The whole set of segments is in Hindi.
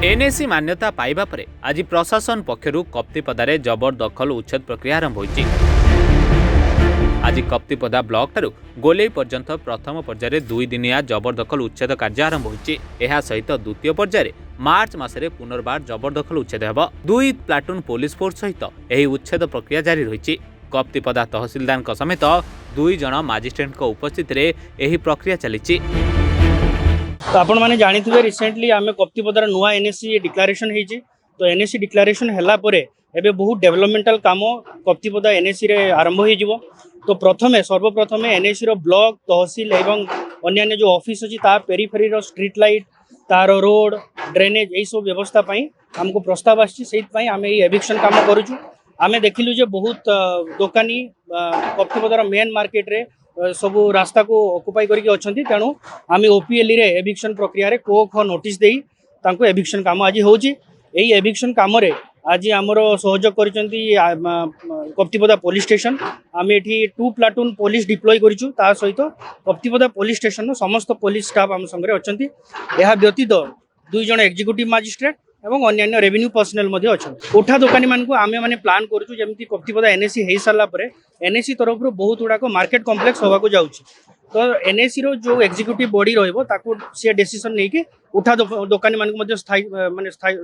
एनएसी मान्यता पाइबा परे आज प्रशासन पक्षरु कप्तिपदारे जबरदखल उच्छेद प्रक्रिया आरंभ होइछि। आज कप्तिपदा ब्लॉक ठारू गोलेई पर्यंत प्रथम पर्यायर 2 दिनिया जबरदखल उच्छेद कार्य आरंभ होइछि। एहा सहित द्वितीय पर्यायर मार्च मासरे पुनर्बार जबरदखल उच्छेद हेब। 2 प्लाटून पुलिस फोर्स सहित एही उच्छेद प्रक्रिया जारी रहिछि। कप्तिपदा तहसीलदार समेत 2 जण मजिस्ट्रेट उपस्थित रे एही प्रक्रिया चलिछि। तो आपण मैंने जानी रिसेंटली आम कप्तिपदार नुआ एनएसी डिक्लारेशन होती। तो एनएसी डिक्लारेशन है एबे बहुत डेवलपमेंटल काम कप्तिपदा एनएसी रे आरंभ हो। तो प्रथमे सर्वप्रथमे एनएसी रो ब्लॉक तहसील एवं अन्य जो ऑफिस अच्छी पेरीफेरी रो स्ट्रीट लाइट तार रोड ड्रेनेज यही सब व्यवस्था आमको प्रस्ताव आसपाई आम एविक्शन काम करुचु। आम देखिलु जे बहुत दोकानी कप्तिपदार मेन मार्केट रे सब रास्ता को ऑक्युपाई करके अच्छी। तेणु आम ओपीएल रे एविक्शन प्रक्रिया रे को ख नोटिस देई तांको एविक्शन काम आज होची। एई एविक्शन काम रे आज आमर सहयोग करिसेंती कप्तिपदा पुलिस स्टेशन। आम एठी 2 प्लाटून पुलिस डिप्लॉय करिछु। ता सहित कप्तिपदा पुलिस स्टेशन नो समस्त पुलिस स्टाफ आम संगे अच्छी। यह व्यतीत 2 जण एग्जीक्यूटिव मजिस्ट्रेट एवं अन्य रेवेन्यू पर्सनल मध्ये अच्छे। उठा दोकानी मानकु आमे माने प्लान करूछु जेमती कप्तिपदा एनएसी हेई सारला परे एनएसी तरफ रो बहुत गुड़ाक मार्केट कॉम्प्लेक्स होबाको जाउछि। तो एनएसी रो जो एग्जीक्यूटिव बॉडी रहइबो ताको से डिसीजन नै कि उठा दोकानी मानकु मध्ये स्थायी माने स्थायी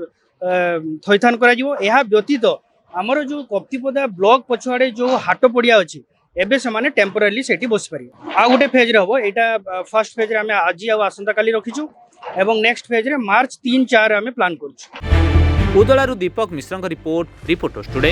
थैथान करा जिवो। एहा व्यतीत हमर जो कप्तिपदा ब्लॉक पछुआडे जो हाट पड़िया अछि एबे से माने टेम्पररी सेठी बस पारि। आ गुटे फेज रे हबो। एटा फर्स्ट फेज रे आमे आजि आ आसंता काली रखिछु एवं नेक्स्ट फेज रे मार्च 3-4 आमे प्लान करछु। उदलारू दीपक मिश्रଙ୍କ रिपोर्ट रिपोर्टर्स टुडे।